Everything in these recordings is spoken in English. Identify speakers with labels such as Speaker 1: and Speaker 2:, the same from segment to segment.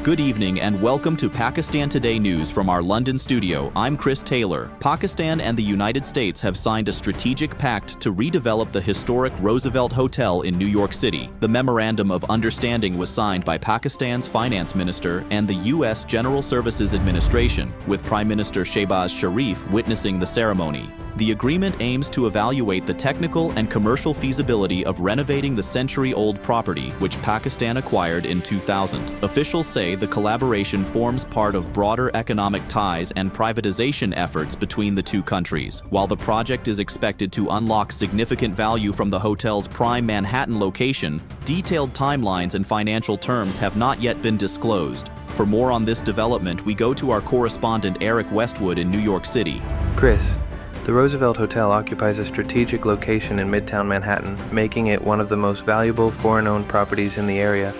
Speaker 1: Good evening and welcome to Pakistan Today News from our London studio. I'm Chris Taylor. Pakistan and the United States have signed a strategic pact to redevelop the historic Roosevelt Hotel in New York City. The Memorandum of Understanding was signed by Pakistan's Finance Minister and the U.S. General Services Administration, with Prime Minister Shehbaz Sharif witnessing the ceremony. The agreement aims to evaluate the technical and commercial feasibility of renovating the century-old property, which Pakistan acquired in 2000. Officials say the collaboration forms part of broader economic ties and privatization efforts between the two countries. While the project is expected to unlock significant value from the hotel's prime Manhattan location, detailed timelines and financial terms have not yet been disclosed. For more on this development, we go to our correspondent Eric Westwood in New York City.
Speaker 2: Chris, the Roosevelt Hotel occupies a strategic location in Midtown Manhattan, making it one of the most valuable foreign-owned properties in the area.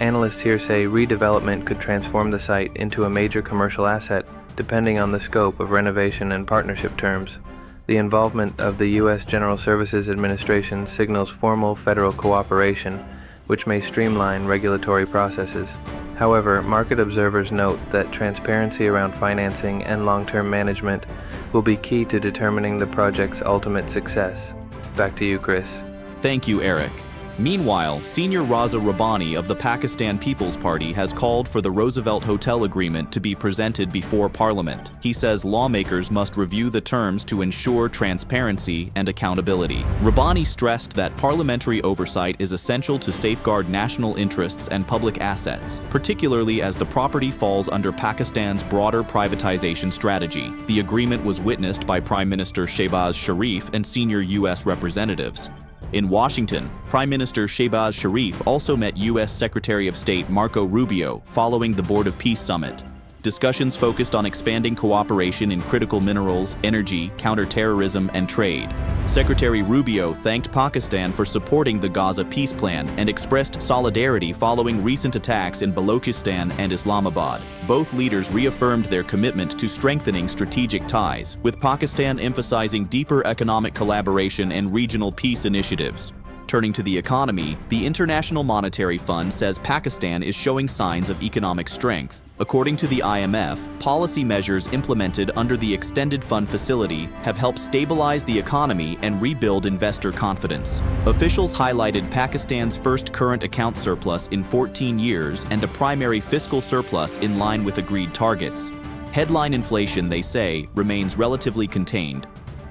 Speaker 2: Analysts here say redevelopment could transform the site into a major commercial asset, depending on the scope of renovation and partnership terms. The involvement of the U.S. General Services Administration signals formal federal cooperation, which may streamline regulatory processes. However, market observers note that transparency around financing and long-term management will be key to determining the project's ultimate success. Back to you, Chris.
Speaker 1: Thank you, Eric. Meanwhile, Senior Raza Rabbani of the Pakistan People's Party has called for the Roosevelt Hotel Agreement to be presented before Parliament. He says lawmakers must review the terms to ensure transparency and accountability. Rabbani stressed that parliamentary oversight is essential to safeguard national interests and public assets, particularly as the property falls under Pakistan's broader privatization strategy. The agreement was witnessed by Prime Minister Shehbaz Sharif and senior U.S. representatives. In Washington, Prime Minister Shehbaz Sharif also met U.S. Secretary of State Marco Rubio following the Board of Peace Summit. Discussions focused on expanding cooperation in critical minerals, energy, counterterrorism, and trade. Secretary Rubio thanked Pakistan for supporting the Gaza peace plan and expressed solidarity following recent attacks in Balochistan and Islamabad. Both leaders reaffirmed their commitment to strengthening strategic ties, with Pakistan emphasizing deeper economic collaboration and regional peace initiatives. Turning to the economy, the International Monetary Fund says Pakistan is showing signs of economic strength. According to the IMF, policy measures implemented under the Extended Fund Facility have helped stabilize the economy and rebuild investor confidence. Officials highlighted Pakistan's first current account surplus in 14 years and a primary fiscal surplus in line with agreed targets. Headline inflation, they say, remains relatively contained.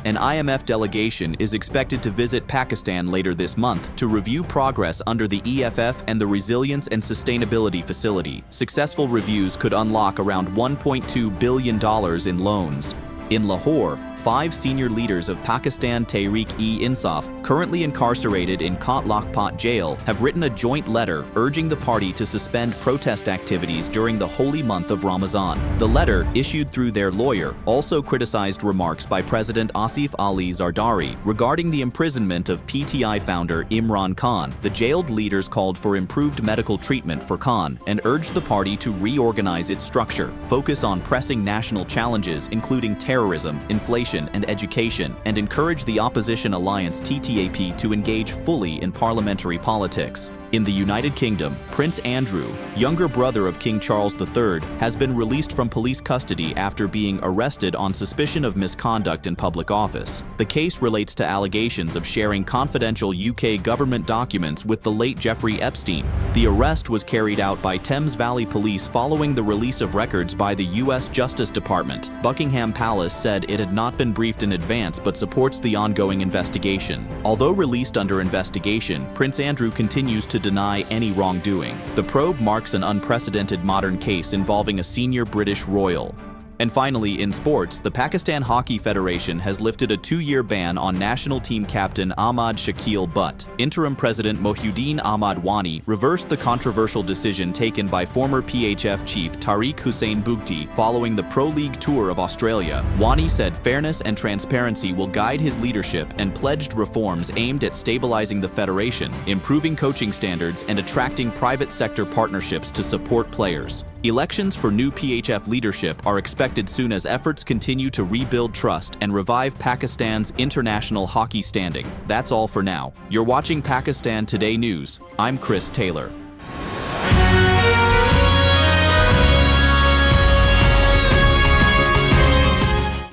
Speaker 1: An IMF delegation is expected to visit Pakistan later this month to review progress under the EFF and the Resilience and Sustainability Facility. Successful reviews could unlock around $1.2 billion in loans. In Lahore, 5 senior leaders of Pakistan Tehreek-e-Insaf, currently incarcerated in Kot Lakhpat jail, have written a joint letter urging the party to suspend protest activities during the holy month of Ramadan. The letter, issued through their lawyer, also criticized remarks by President Asif Ali Zardari regarding the imprisonment of PTI founder Imran Khan. The jailed leaders called for improved medical treatment for Khan and urged the party to reorganize its structure, focus on pressing national challenges including terrorism, inflation, and education, and encourage the opposition alliance TTAP to engage fully in parliamentary politics. In the United Kingdom, Prince Andrew, younger brother of King Charles III, has been released from police custody after being arrested on suspicion of misconduct in public office. The case relates to allegations of sharing confidential UK government documents with the late Jeffrey Epstein. The arrest was carried out by Thames Valley Police following the release of records by the US Justice Department. Buckingham Palace said it had not been briefed in advance but supports the ongoing investigation. Although released under investigation, Prince Andrew continues to deny any wrongdoing. The probe marks an unprecedented modern case involving a senior British royal. And finally, in sports, the Pakistan Hockey Federation has lifted a 2-year ban on national team captain Ahmad Shakil Butt. Interim President Mohiuddin Ahmad Wani reversed the controversial decision taken by former PHF chief Tariq Hussain Bugti following the Pro League Tour of Australia. Wani said fairness and transparency will guide his leadership and pledged reforms aimed at stabilizing the federation, improving coaching standards, and attracting private sector partnerships to support players. Elections for new PHF leadership are expected soon as efforts continue to rebuild trust and revive Pakistan's international hockey standing. That's all for now. You're watching Pakistan Today News. I'm Chris Taylor.